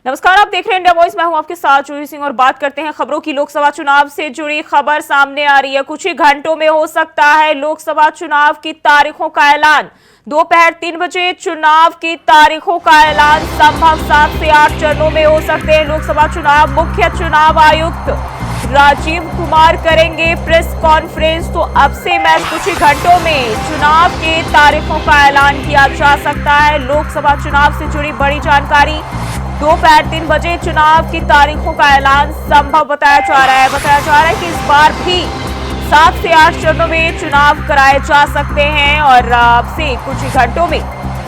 नमस्कार, आप देख रहे हैं इंडिया वॉइस। मैं हूं आपके साथ जूही सिंह और बात करते हैं खबरों की। लोकसभा चुनाव से जुड़ी खबर सामने आ रही है। कुछ ही घंटों में हो सकता है लोकसभा चुनाव की तारीखों का ऐलान। दोपहर 3 बजे चुनाव की तारीखों का ऐलान संभव 7 से 8 चरणों में हो सकते हैं लोकसभा चुनाव। मुख्य चुनाव आयुक्त राजीव कुमार करेंगे प्रेस कॉन्फ्रेंस। तो अब से महज कुछ ही घंटों में चुनाव के तारीखों का ऐलान किया जा सकता है। लोकसभा चुनाव से जुड़ी बड़ी जानकारी। दोपहर 3 बजे चुनाव की तारीखों का ऐलान संभव बताया जा रहा है। बताया जा रहा है कि इस बार भी 7 से 8 चरणों में चुनाव कराए जा सकते हैं और अब से कुछ ही घंटों में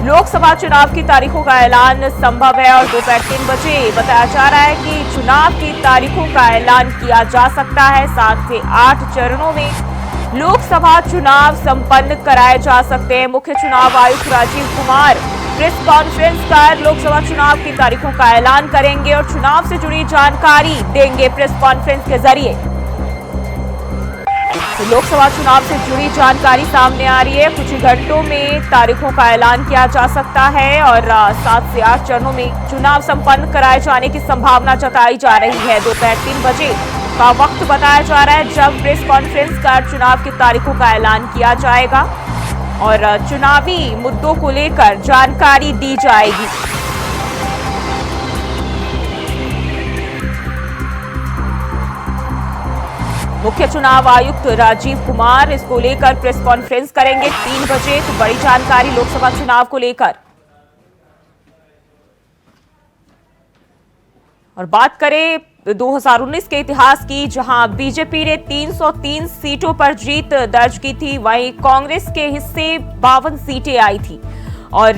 लोकसभा चुनाव की तारीखों का ऐलान संभव है। और दोपहर 3 बजे बताया जा रहा है कि चुनाव की तारीखों का ऐलान किया जा सकता है। 7 से 8 चरणों में लोकसभा चुनाव संपन्न कराए जा सकते हैं। मुख्य चुनाव आयुक्त राजीव कुमार प्रेस कॉन्फ्रेंस कर लोकसभा चुनाव की तारीखों का ऐलान करेंगे और चुनाव से जुड़ी जानकारी देंगे प्रेस कॉन्फ्रेंस के जरिए। तो लोकसभा चुनाव से जुड़ी जानकारी सामने आ रही है। कुछ ही घंटों में तारीखों का ऐलान किया जा सकता है और 7 से 8 चरणों में चुनाव संपन्न कराए जाने की संभावना जताई जा रही है। दोपहर 3 बजे का वक्त बताया जा रहा है जब प्रेस कॉन्फ्रेंस कर चुनाव की तारीखों का ऐलान किया जाएगा और चुनावी मुद्दों को लेकर जानकारी दी जाएगी। मुख्य चुनाव आयुक्त राजीव कुमार इसको लेकर प्रेस कॉन्फ्रेंस करेंगे 3 बजे। तो बड़ी जानकारी लोकसभा चुनाव को लेकर। और बात करें 2019 के इतिहास की, जहां बीजेपी ने 303 सीटों पर जीत दर्ज की थी, वहीं कांग्रेस के हिस्से 52 सीटें आई थी। और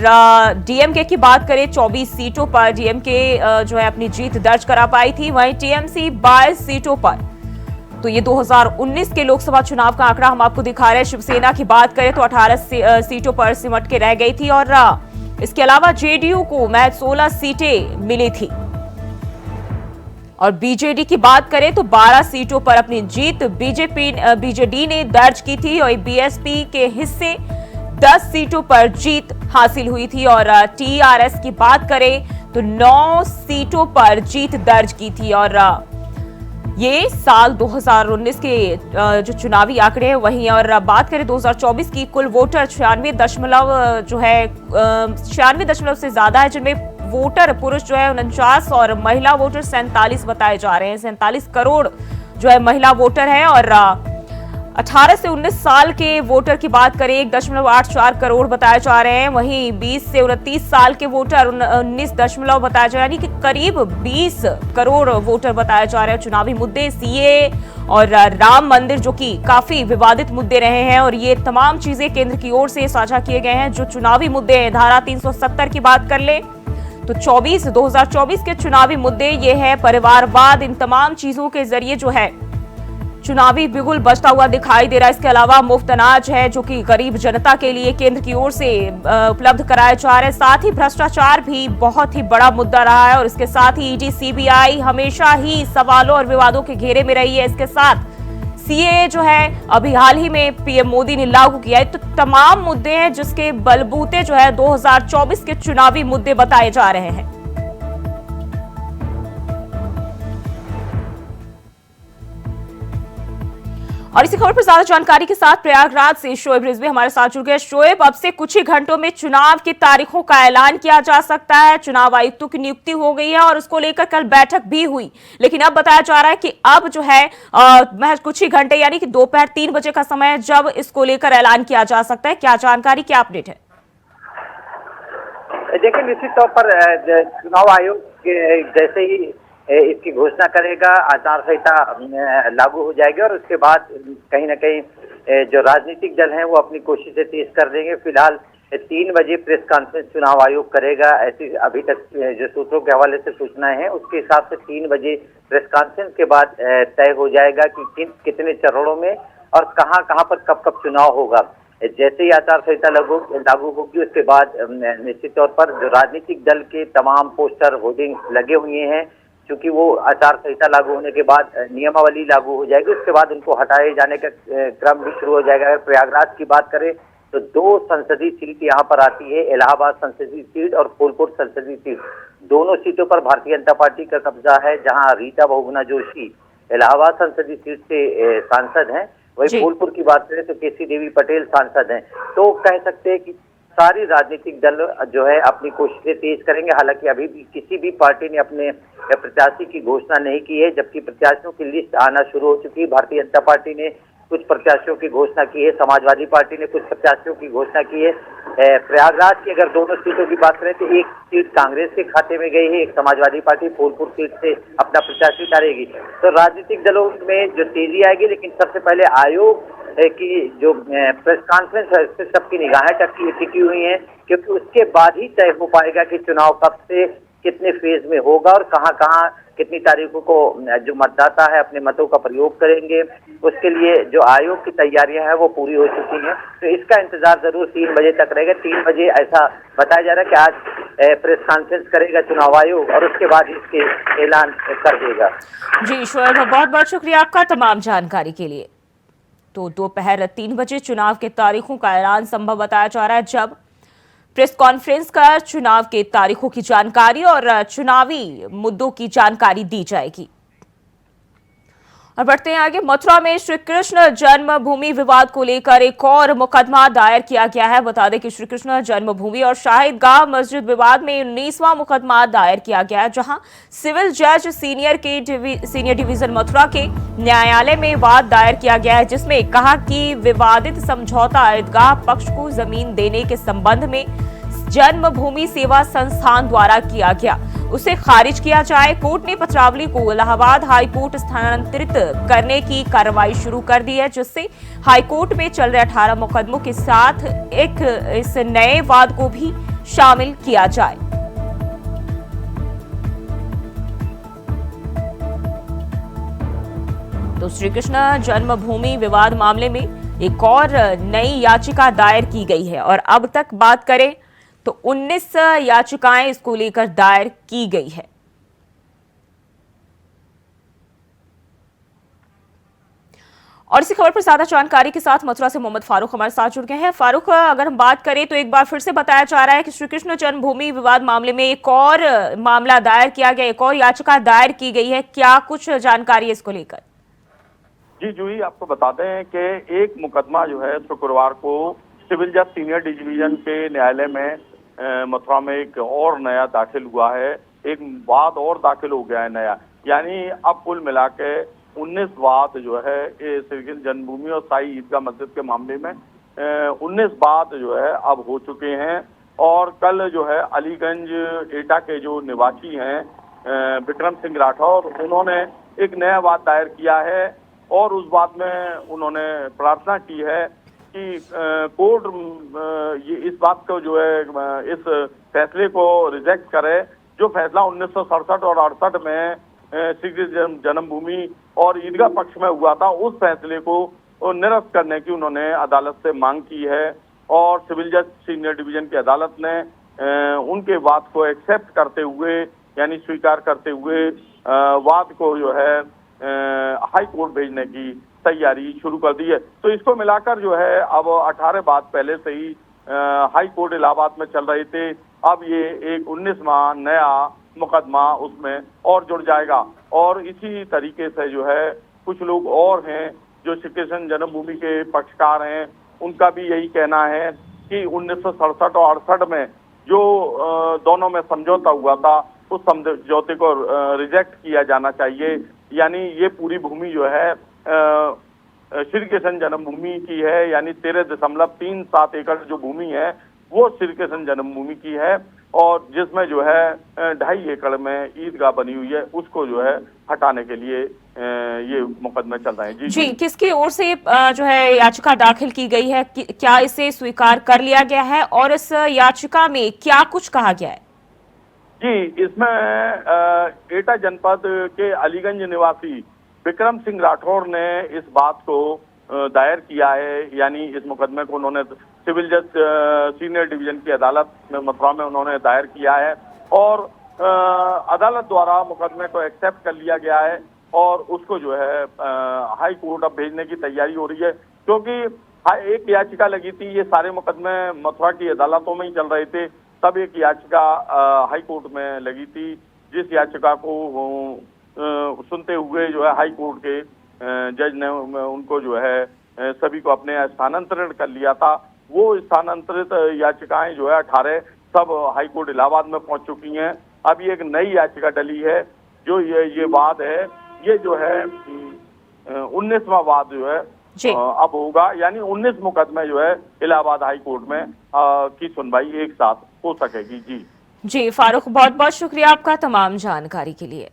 डीएमके की बात करें 24 सीटों पर डीएमके जो है अपनी जीत दर्ज करा पाई थी, वहीं टीएमसी 22 सीटों पर। तो ये 2019 के लोकसभा चुनाव का आंकड़ा हम आपको दिखा रहे हैं। शिवसेना की बात करें तो 18 सीटों पर सिमट के रह गई थी और इसके अलावा जेडीयू को महज 16 सीटें मिली थी। और बीजेडी की बात करें तो 12 सीटों पर अपनी जीत बीजेडी ने दर्ज की थी और बीएसपी के हिस्से 10 सीटों पर जीत हासिल हुई थी। और टीआरएस की बात करें तो 9 सीटों पर जीत दर्ज की थी। और ये साल 2019 के जो चुनावी आंकड़े हैं वही। और बात करें 2024 की, कुल वोटर 96.96 से ज्यादा है, जिनमें वोटर पुरुष जो है 49 और महिला वोटर 47 बताए जा रहे हैं। 47 करोड़ जो है महिला वोटर है। और 18 से 19 साल के वोटर की बात करें 1.84 करोड़ बताए जा रहे हैं। वहीं 20 से 29 साल के वोटर 19 दशमलव बताया जा रहा है, यानी कि करीब 20 करोड़ वोटर बताए जा रहे हैं। चुनावी मुद्दे सीए और राम मंदिर जो कि काफी विवादित मुद्दे रहे हैं और ये तमाम चीजें केंद्र की ओर से साझा किए गए हैं। जो चुनावी मुद्दे हैं, धारा 370 की बात कर ले तो 2024 के चुनावी मुद्दे ये है परिवारवाद। इन तमाम चीजों के जरिए जो है चुनावी बिगुल बजता हुआ दिखाई दे रहा है। इसके अलावा मुफ्त अनाज है जो कि गरीब जनता के लिए केंद्र की ओर से उपलब्ध कराए जा रहे हैं। साथ ही भ्रष्टाचार भी बहुत ही बड़ा मुद्दा रहा है और इसके साथ ही ईडी सीबीआई हमेशा ही सवालों और विवादों के घेरे में रही है। इसके साथ सीए जो है अभी हाल ही में पीएम मोदी ने लागू किया है। तो तमाम मुद्दे हैं जिसके बलबूते जो है 2024 के चुनावी मुद्दे बताए जा रहे हैं। और इसी खबर पर ज्यादा जानकारी के साथ प्रयागराज से शोएब रिजवी हमारे साथ जुड़ गए। शोएब, अब से कुछ ही घंटों में चुनाव की तारीखों का ऐलान किया जा सकता है। चुनाव आयुक्तों की नियुक्ति हो गई है और उसको लेकर कल बैठक भी हुई, लेकिन अब बताया जा रहा है कि अब जो है महज कुछ ही घंटे यानी कि दोपहर 3 बजे का समय है जब इसको लेकर ऐलान किया जा सकता है। क्या जानकारी, क्या अपडेट है? देखिए, निश्चित तौर पर चुनाव आयोग जैसे ही इसकी घोषणा करेगा, आचार संहिता लागू हो जाएगी और उसके बाद कहीं ना कहीं जो राजनीतिक दल हैं वो अपनी कोशिशें तेज कर देंगे। फिलहाल 3 बजे प्रेस कॉन्फ्रेंस चुनाव आयोग करेगा, ऐसी अभी तक जो सूत्रों के हवाले से सूचनाएं हैं उसके हिसाब से 3 बजे प्रेस कॉन्फ्रेंस के बाद तय हो जाएगा कि कितने चरणों में और कहाँ कहाँ पर कब कब चुनाव होगा। जैसे ही आचार संहिता लागू होगी उसके बाद निश्चित तौर पर जो राजनीतिक दल के तमाम पोस्टर होर्डिंग लगे हुए हैं, क्योंकि वो आचार संहिता लागू होने के बाद नियमावली लागू हो जाएगी, उसके बाद उनको हटाए जाने का क्रम भी शुरू हो जाएगा। अगर प्रयागराज की बात करें तो 2 संसदीय सीट यहाँ पर आती है, इलाहाबाद संसदीय सीट और फूलपुर संसदीय सीट। दोनों सीटों पर भारतीय जनता पार्टी का कब्जा है, जहाँ रीता बहुगुणा जोशी इलाहाबाद संसदीय सीट से सांसद हैं। वही फूलपुर की बात करें तो केसी देवी पटेल सांसद हैं। तो कह सकते हैं कि सारी राजनीतिक दल जो है अपनी कोशिशें तेज करेंगे। हालांकि अभी भी किसी भी पार्टी ने अपने प्रत्याशी की घोषणा नहीं की है, जबकि प्रत्याशियों की लिस्ट आना शुरू हो चुकी है। भारतीय जनता पार्टी ने कुछ प्रत्याशियों की घोषणा की है, समाजवादी पार्टी ने कुछ प्रत्याशियों की घोषणा की है। प्रयागराज की अगर दोनों सीटों की बात करें तो एक सीट कांग्रेस के खाते में गई है, एक समाजवादी पार्टी फूलपुर सीट से अपना प्रत्याशी उतारेगी। तो राजनीतिक दलों में जो तेजी आएगी, लेकिन सबसे पहले आयोग की जो प्रेस कॉन्फ्रेंस है, इस पर सबकी निगाहें टिकी हुई हैं, क्योंकि उसके बाद ही तय हो पाएगा कि चुनाव कब से कितने फेज में होगा और कहां कहां कितनी तारीखों को जो मतदाता है अपने मतों का प्रयोग करेंगे। उसके लिए जो आयोग की तैयारियां हैं वो पूरी हो चुकी हैं। तो इसका इंतजार जरूर 3 बजे तक रहेगा। 3 बजे ऐसा बताया जा रहा है कि आज प्रेस कॉन्फ्रेंस करेगा चुनाव आयोग और उसके बाद इसके ऐलान कर देगा। जी शोएब, बहुत बहुत शुक्रिया आपका तमाम जानकारी के लिए। तो दोपहर 3 बजे चुनाव के तारीखों का ऐलान संभव बताया जा रहा है, जब प्रेस कॉन्फ्रेंस कर चुनाव के तारीखों की जानकारी और चुनावी मुद्दों की जानकारी दी जाएगी। और बढ़ते हैं आगे। मथुरा में श्री कृष्ण जन्मभूमि विवाद को लेकर एक और मुकदमा दायर किया गया है। बता दें कि श्री कृष्ण जन्मभूमि और शाहिदगाह मस्जिद विवाद में 19वां मुकदमा दायर किया गया है, जहां सिविल जज सीनियर डिवीजन मथुरा के न्यायालय में वाद दायर किया गया है, जिसमें कहा कि विवादित समझौता ईदगाह पक्ष को जमीन देने के संबंध में जन्मभूमि सेवा संस्थान द्वारा किया गया, उसे खारिज किया जाए। कोर्ट ने पत्रावली को इलाहाबाद हाई कोर्ट स्थानांतरित करने की कार्रवाई शुरू कर दी है, जिससे हाई कोर्ट में चल रहे 18 मुकदमों के साथ इस नए वाद को भी शामिल किया जाए। तो श्री कृष्ण जन्मभूमि विवाद मामले में एक और नई याचिका दायर की गई है और अब तक बात करें तो 19 याचिकाएं इसको लेकर दायर की गई है। और इसी खबर पर ज्यादा जानकारी के साथ मथुरा से मोहम्मद फारूक हमारे साथ जुड़ गए हैं। फारूक, अगर हम बात करें तो एक बार फिर से बताया जा रहा है कि श्री कृष्ण जन्मभूमि विवाद मामले में एक और मामला दायर किया गया, एक और याचिका दायर की गई है। क्या कुछ जानकारी है इसको लेकर? जी जूही, आपको बताते हैं कि एक मुकदमा जो है शुक्रवार को सिविल जज सीनियर डिवीजन के न्यायालय में मथुरा में एक और नया दाखिल हुआ है। एक वाद और दाखिल हो गया है नया, यानी अब कुल मिला के 19 वाद जो है श्री कृष्ण जन्मभूमि और साई ईदगाह मस्जिद के मामले में 19 वाद जो है अब हो चुके हैं। और कल जो है अलीगंज एटा के जो निवासी हैं विक्रम सिंह राठौर, उन्होंने एक नया वाद दायर किया है और उस वाद में उन्होंने प्रार्थना की है कि कोर्ट ये इस बात को जो है इस फैसले को रिजेक्ट करे, जो फैसला 1967 और 68 में श्री कृष्ण जन्मभूमि और ईदगाह पक्ष में हुआ था, उस फैसले को निरस्त करने की उन्होंने अदालत से मांग की है। और सिविल जज सीनियर डिवीजन की अदालत ने उनके वाद को एक्सेप्ट करते हुए, यानी स्वीकार करते हुए वाद को जो है हाई कोर्ट भेजने की तैयारी शुरू कर दी है। तो इसको मिलाकर जो है अब 18 वाद पहले से ही हाई कोर्ट इलाहाबाद में चल रहे थे, अब ये एक 19वां नया मुकदमा उसमें और जुड़ जाएगा। और इसी तरीके से जो है कुछ लोग और हैं जो श्री कृष्ण जन्मभूमि के पक्षकार हैं, उनका भी यही कहना है कि 1967 और 68 में जो दोनों में समझौता हुआ था, उस समझौते को रिजेक्ट किया जाना चाहिए। यानी ये पूरी भूमि जो है श्री कृष्ण जन्मभूमि की है, यानी 13.37 एकड़ जो भूमि है वो श्री कृष्ण जन्मभूमि की है, और जिसमें जो है 2.5 एकड़ में ईदगाह बनी हुई है, उसको जो है हटाने के लिए ये मुकदमे चल रहे हैं। जी, किसकी ओर से जो है याचिका दाखिल की गई है, क्या इसे स्वीकार कर लिया गया है और इस याचिका में क्या कुछ कहा गया है? जी, इसमें एटा जनपद के अलीगंज निवासी विक्रम सिंह राठौर ने इस बात को दायर किया है, यानी इस मुकदमे को उन्होंने सिविल जज सीनियर डिवीजन की अदालत में मथुरा में उन्होंने दायर किया है और अदालत द्वारा मुकदमे को एक्सेप्ट कर लिया गया है और उसको जो है हाई कोर्ट अब भेजने की तैयारी हो रही है, क्योंकि हाँ, एक याचिका लगी थी, ये सारे मुकदमे मथुरा की अदालतों में ही चल रहे थे, तब एक याचिका हाई कोर्ट में लगी थी, जिस याचिका को सुनते हुए जो है हाई कोर्ट के जज ने उनको जो है सभी को अपने स्थानांतरण कर लिया था। वो स्थानांतरित याचिकाएं जो है 18 सब हाई कोर्ट इलाहाबाद में पहुंच चुकी हैं। अब ये एक नई याचिका डली है, जो ये वाद है, ये जो है 19वां वाद जो है अब होगा, यानी 19 मुकदमे जो है इलाहाबाद हाई कोर्ट में की सुनवाई एक साथ हो सकेगी। जी फारूक, बहुत बहुत शुक्रिया आपका तमाम जानकारी के लिए।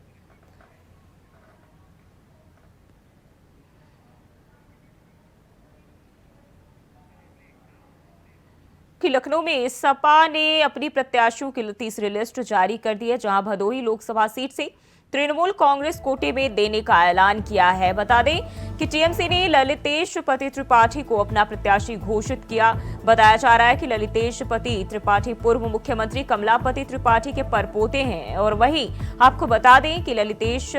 कि लखनऊ में सपा ने अपनी प्रत्याशियों की तीसरी लिस्ट जारी कर दी है, जहां भदोही लोकसभा सीट से तृणमूल कांग्रेस कोटे में देने का ऐलान किया है। बता दें कि टीएमसी ने ललितेश पति त्रिपाठी को अपना प्रत्याशी घोषित किया। बताया जा रहा है कि ललितेश पति त्रिपाठी पूर्व मुख्यमंत्री कमलापति त्रिपाठी के परपोते हैं। और वहीं आपको बता दें कि ललितेश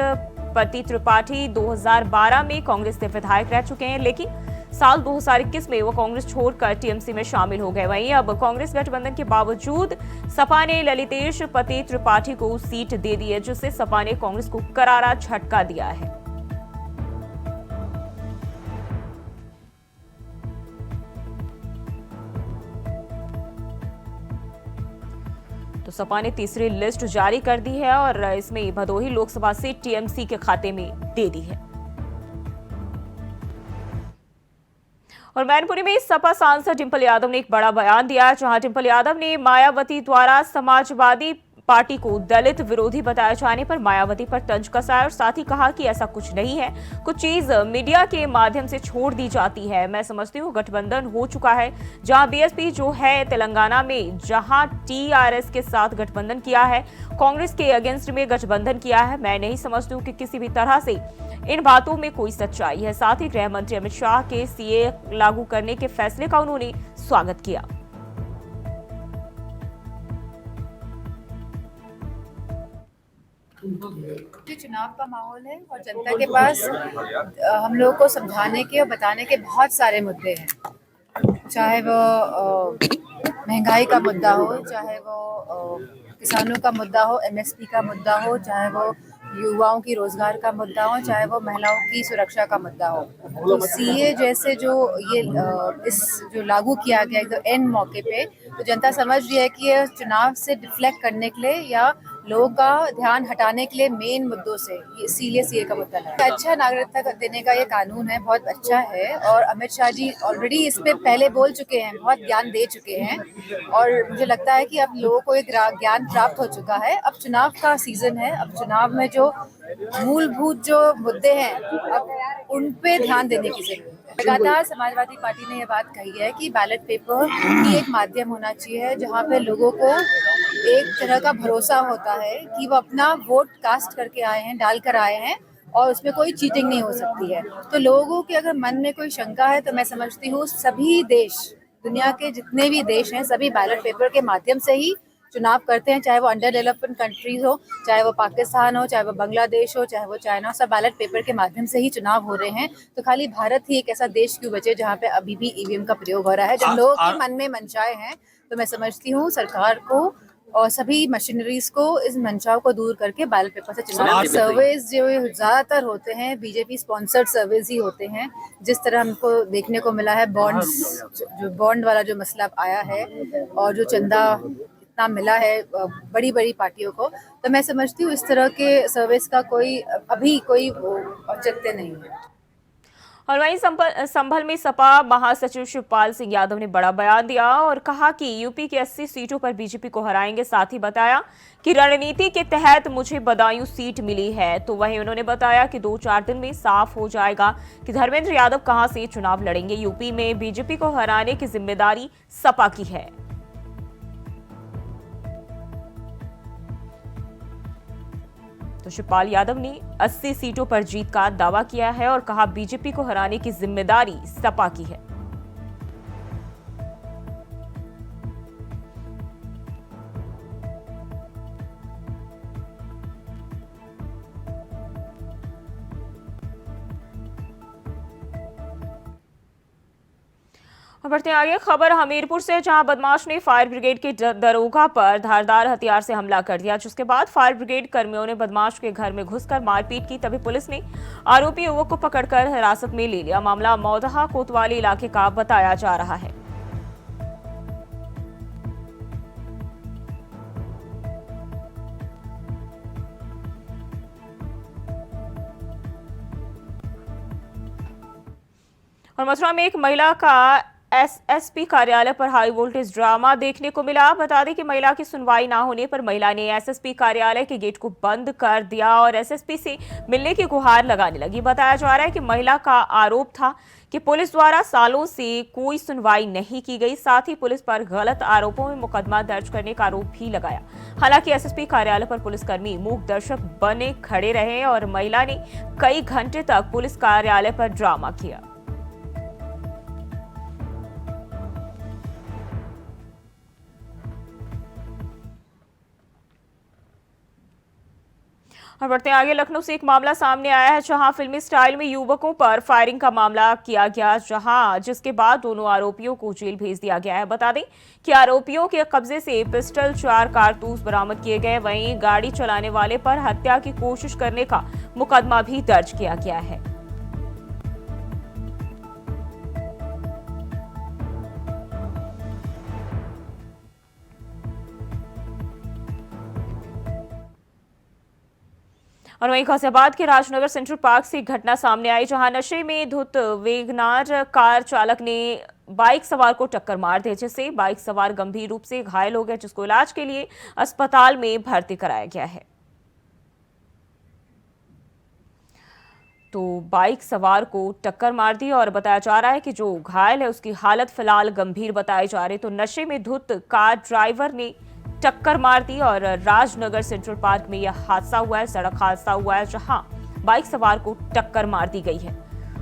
पति त्रिपाठी 2012 में कांग्रेस के विधायक रह चुके हैं, लेकिन साल 2021 में वो कांग्रेस छोड़कर टीएमसी में शामिल हो गए। वहीं अब कांग्रेस गठबंधन के बावजूद सपा ने ललितेश पति त्रिपाठी को सीट दे दी है, जिससे सपा ने कांग्रेस को करारा झटका दिया है। तो सपा ने तीसरी लिस्ट जारी कर दी है और इसमें भदोही लोकसभा सीट टीएमसी के खाते में दे दी है। और मैनपुरी में सपा सांसद डिंपल यादव ने एक बड़ा बयान दिया, जहां डिंपल यादव ने मायावती द्वारा समाजवादी पार्टी को दलित विरोधी बताए जाने पर मायावती पर तंज कसा और साथ ही कहा कि ऐसा कुछ नहीं है, कुछ चीज मीडिया के माध्यम से छोड़ दी जाती है। मैं समझती हूँ गठबंधन हो चुका है, जहां बीएसपी जो है तेलंगाना में, जहां टीआरएस के साथ गठबंधन किया है, कांग्रेस के अगेंस्ट में गठबंधन किया है। मैं नहीं समझती हूँ कि किसी भी तरह से इन बातों में कोई सच्चाई है। साथ ही गृह मंत्री अमित शाह के सीए लागू करने के फैसले का उन्होंने स्वागत किया। चुनाव का माहौल है और जनता के पास हम लोगों को समझाने के और बताने के बहुत सारे मुद्दे हैं, चाहे वो महंगाई का मुद्दा हो, चाहे वो किसानों का मुद्दा हो, एमएसपी का मुद्दा हो, चाहे वो युवाओं की रोजगार का मुद्दा हो, चाहे वो महिलाओं की सुरक्षा का मुद्दा हो। तो सीए जैसे जो ये इस जो लागू किया गया तो एंड मौके पे, तो जनता समझ रही है कि ये चुनाव से डिफ्लेक्ट करने के लिए या लोगों का ध्यान हटाने के लिए मेन मुद्दों से इसीलिए सीए का मुद्दा है। अच्छा नागरिकता देने का ये कानून है, बहुत अच्छा है और अमित शाह जी ऑलरेडी इस पे पहले बोल चुके हैं, बहुत ज्ञान दे चुके हैं और मुझे लगता है कि अब लोगों को एक ज्ञान प्राप्त हो चुका है। अब चुनाव का सीजन है, अब चुनाव में जो मूलभूत जो मुद्दे हैं अब उन पे ध्यान देने की जरूरत है। लगातार समाजवादी पार्टी ने यह बात कही है कि बैलेट पेपर ही एक माध्यम होना चाहिए जहां पे लोगों को एक तरह का भरोसा होता है कि वो अपना वोट कास्ट करके आए हैं, डाल कर आए हैं और उसमें कोई चीटिंग नहीं हो सकती है। तो लोगों के अगर मन में कोई शंका है तो मैं समझती हूँ सभी देश, दुनिया के जितने भी देश हैं, सभी बैलेट पेपर के माध्यम से ही चुनाव करते हैं, चाहे वो अंडर डेवलपमेंट कंट्रीज हो, चाहे वो पाकिस्तान हो, चाहे वो बांग्लादेश हो, चाहे वो चाइना, सब बैलेट पेपर के माध्यम से ही चुनाव हो रहे हैं। तो खाली भारत ही एक ऐसा देश क्यों बचे जहाँ पे अभी भी ईवीएम का प्रयोग हो रहा है। जब लोगों के मन में मंशाएं हैं तो मैं समझती हूँ सरकार को और सभी मशीनरीज को इस मंशाओं को दूर करके बैलेट पेपर से चुनाव। सर्वेज जो ज्यादातर होते हैं बीजेपी स्पॉन्सर्ड सर्वेज ही होते हैं, जिस तरह हमको देखने को मिला है बॉन्ड्स, जो बॉन्ड वाला जो मसला आया है और जो चंदा इतना मिला है बड़ी बड़ी पार्टियों को, तो मैं समझती हूँ इस तरह के सर्विस का कोई अभी कोई औचित्य नहीं है। और वहीं संभल में सपा महासचिव शिवपाल सिंह यादव ने बड़ा बयान दिया और कहा कि यूपी की 80 सीटों पर बीजेपी को हराएंगे। साथ ही बताया कि रणनीति के तहत मुझे बदायूं सीट मिली है। तो वहीं उन्होंने बताया कि 2-4 दिन में साफ हो जाएगा कि धर्मेंद्र यादव कहां से चुनाव लड़ेंगे। यूपी में बीजेपी को हराने की जिम्मेदारी सपा की है। तो शिवपाल यादव ने 80 सीटों पर जीत का दावा किया है और कहा बीजेपी को हराने की जिम्मेदारी सपा की है। और बढ़ते हैं आगे, खबर हमीरपुर से, जहां बदमाश ने फायर ब्रिगेड के दरोगा पर धारदार हथियार से हमला कर दिया, जिसके बाद फायर ब्रिगेड कर्मियों ने बदमाश के घर में घुसकर मारपीट की। तभी पुलिस ने आरोपी युवक को पकड़कर हिरासत में ले लिया। मामला मौदहा कोतवाली इलाके का बताया जा रहा है। और मथुरा में एक महिला का एसएसपी कार्यालय पर हाई वोल्टेज ड्रामा देखने को मिला। बता दें कि महिला की सुनवाई ना होने पर महिला ने एसएसपी कार्यालय के गेट को बंद कर दिया और एसएसपी से मिलने की गुहार लगाने लगी। बताया जा रहा है कि महिला का आरोप था कि पुलिस द्वारा सालों से कोई सुनवाई नहीं की गई, साथ ही पुलिस पर गलत आरोपों में मुकदमा दर्ज करने का आरोप भी लगाया। हालांकि एसएसपी कार्यालय पर पुलिसकर्मी मूक दर्शक बने खड़े रहे और महिला ने कई घंटे तक पुलिस कार्यालय पर ड्रामा किया। और बढ़ते आगे, लखनऊ से एक मामला सामने आया है, जहां फिल्मी स्टाइल में युवकों पर फायरिंग का मामला किया गया, जिसके बाद दोनों आरोपियों को जेल भेज दिया गया है। बता दें कि आरोपियों के कब्जे से पिस्टल, 4 कारतूस बरामद किए गए। वहीं गाड़ी चलाने वाले पर हत्या की कोशिश करने का मुकदमा भी दर्ज किया गया है। और वहीं गाजियाबाद के राजनगर सेंट्रल पार्क से एक घटना सामने आई, जहां नशे में धुत वेगनार कार चालक ने बाइक सवार को टक्कर मार दी, जिससे बाइक सवार गंभीर रूप से घायल हो गया, जिसको इलाज के लिए अस्पताल में भर्ती कराया गया है। तो बाइक सवार को टक्कर मार दी और बताया जा रहा है कि जो घायल है उसकी हालत फिलहाल गंभीर बताई जा रही। तो नशे में धुत कार ड्राइवर ने टक्कर मार दी और राजनगर सेंट्रल पार्क में यह हादसा हुआ है, सड़क हादसा हुआ है, जहां बाइक सवार को टक्कर मार दी गई है।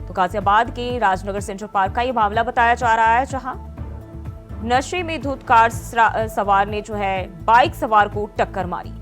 तो गाजियाबाद के राजनगर सेंट्रल पार्क का यह मामला बताया जा रहा है, जहां नशे में धुत कार सवार ने जो है बाइक सवार को टक्कर मारी।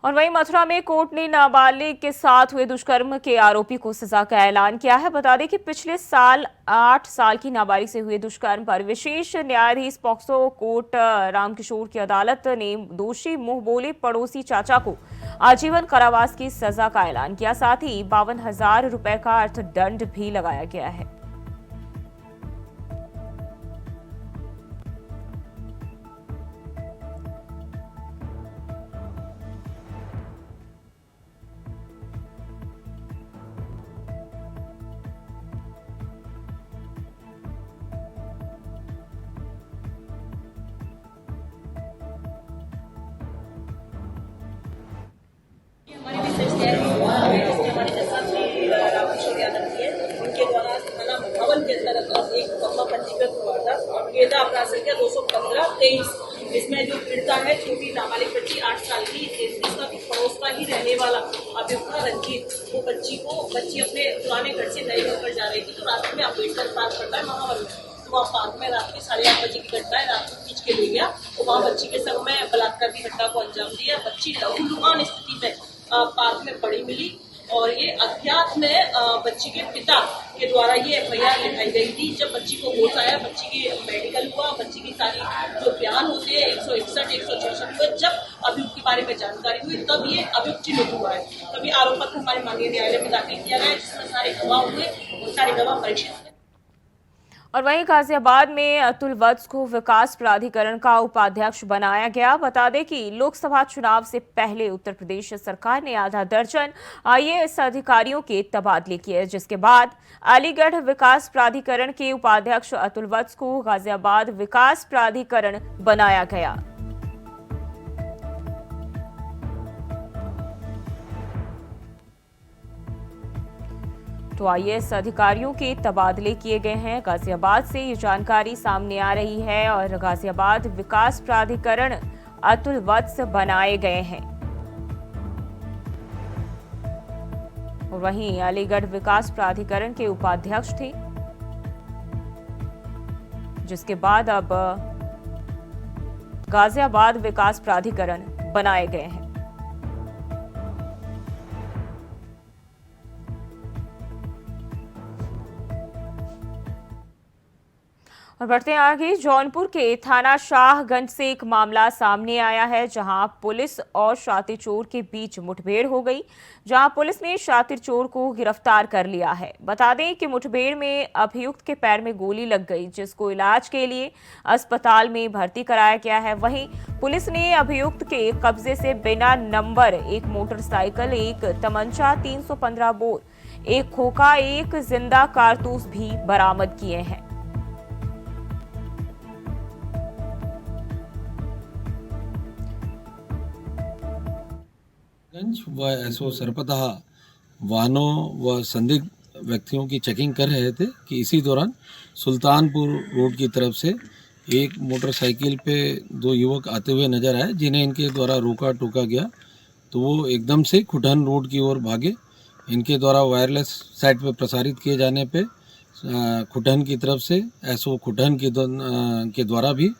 और वहीं मथुरा में कोर्ट ने नाबालिग के साथ हुए दुष्कर्म के आरोपी को सजा का ऐलान किया है। बता दें कि पिछले साल 8 साल की नाबालिग से हुए दुष्कर्म पर विशेष न्यायाधीश पॉक्सो कोर्ट रामकिशोर की अदालत ने दोषी मुंह बोले पड़ोसी चाचा को आजीवन कारावास की सजा का ऐलान किया। साथ ही 52,000 रुपए का अर्थदंड भी लगाया गया है। उनके द्वारा थाना भवन के अंतर्गत एक मुकदमा पंजीकृत हुआ था, बेदा अपराध संख्या 215-23। इसमें जो पीड़िता है छोटी नाबालिग बच्ची 8 साल की, जिसका भी पड़ोस का ही रहने वाला अभियुक्त रंजीत, वो बच्ची अपने पुराने घर से नए घर पर जा रही थी। तो रास्ते में अम्बेडकर पार्क पड़ता है महावन में, तो वहाँ पार्क में रात के 8:30 बजे की घटना है। रात को खींच के ले गया, तो वहाँ बच्ची के संग में बलात्कार की घटना को अंजाम दिया। बच्ची लहूलुहान स्थिति में पार्क में पड़ी मिली और ये अज्ञात में बच्ची के पिता के द्वारा ये एफआईआर लिखाई गई थी। जब बच्ची को होश आया, बच्ची की मेडिकल हुआ, बच्ची की सारी जो बयान होते हैं 161, 166 हुए, जब अभियुक्त के बारे में जानकारी हुई तब ये अभियुक्त चिन्हित हुआ है। तभी आरोप पत्र हमारे माननीय न्यायालय में दाखिल किया गया, जिसमें सारे गवाह हुए और सारे गवाह परीक्षित हुए। और वहीं गाजियाबाद में अतुल वत्स को विकास प्राधिकरण का उपाध्यक्ष बनाया गया। बता दें कि लोकसभा चुनाव से पहले उत्तर प्रदेश सरकार ने आधा दर्जन आईएएस अधिकारियों के तबादले किए, जिसके बाद अलीगढ़ विकास प्राधिकरण के उपाध्यक्ष अतुल वत्स को गाजियाबाद विकास प्राधिकरण बनाया गया। तो आईएएस अधिकारियों के तबादले किए गए हैं। गाजियाबाद से ये जानकारी सामने आ रही है और गाजियाबाद विकास प्राधिकरण अतुल वत्स बनाए गए हैं। और वहीं अलीगढ़ विकास प्राधिकरण के उपाध्यक्ष थे, जिसके बाद अब गाजियाबाद विकास प्राधिकरण बनाए गए हैं। और बढ़ते हैं आगे। जौनपुर के थाना शाहगंज से एक मामला सामने आया है, जहां पुलिस और शातिर चोर के बीच मुठभेड़ हो गई, जहां पुलिस ने शातिर चोर को गिरफ्तार कर लिया है। बता दें कि मुठभेड़ में अभियुक्त के पैर में गोली लग गई, जिसको इलाज के लिए अस्पताल में भर्ती कराया गया है। वहीं पुलिस ने अभियुक्त के कब्जे से बिना नंबर एक मोटरसाइकिल, एक तमंचा, 315 बोर, एक खोखा, एक जिंदा कारतूस भी बरामद किए हैं। व एसओ सरपतः वाहनों व संदिग्ध व्यक्तियों की चेकिंग कर रहे थे कि इसी दौरान सुल्तानपुर रोड की तरफ से एक मोटरसाइकिल पे दो युवक आते हुए नजर आए, जिन्हें इनके द्वारा रोका टोका गया तो वो एकदम से खुटन रोड की ओर भागे। इनके द्वारा वायरलेस साइट पे प्रसारित किए जाने पे खुटन की तरफ से एसओ खुटन के द्वारा भी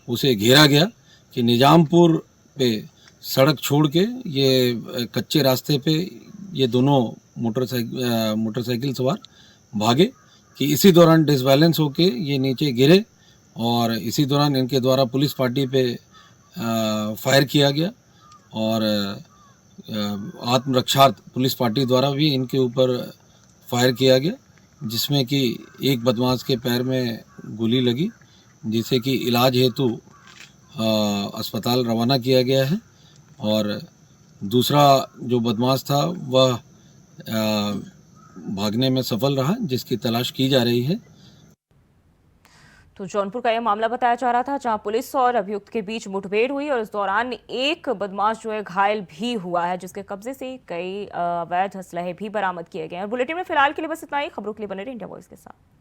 उसे घेरा गया कि निजामपुर पे सड़क छोड़ के ये कच्चे रास्ते पे ये दोनों मोटरसाइकिल सवार भागे कि इसी दौरान डिसबैलेंस होके ये नीचे गिरे और इसी दौरान इनके द्वारा पुलिस पार्टी पे फायर किया गया और आत्मरक्षार्थ पुलिस पार्टी द्वारा भी इनके ऊपर फायर किया गया, जिसमें कि एक बदमाश के पैर में गोली लगी, जिसे कि इलाज हेतु अस्पताल रवाना किया गया है। और दूसरा जो बदमाश था वह भागने में सफल रहा, जिसकी तलाश की जा रही है। तो जौनपुर का यह मामला बताया जा रहा था, जहां पुलिस और अभियुक्त के बीच मुठभेड़ हुई और इस दौरान एक बदमाश जो है घायल भी हुआ है, जिसके कब्जे से कई अवैध असलहे भी बरामद किए गए हैं। बुलेटिन में फिलहाल के लिए बस इतना ही। खबरों के लिए बने रहिए इंडिया वॉइस के साथ।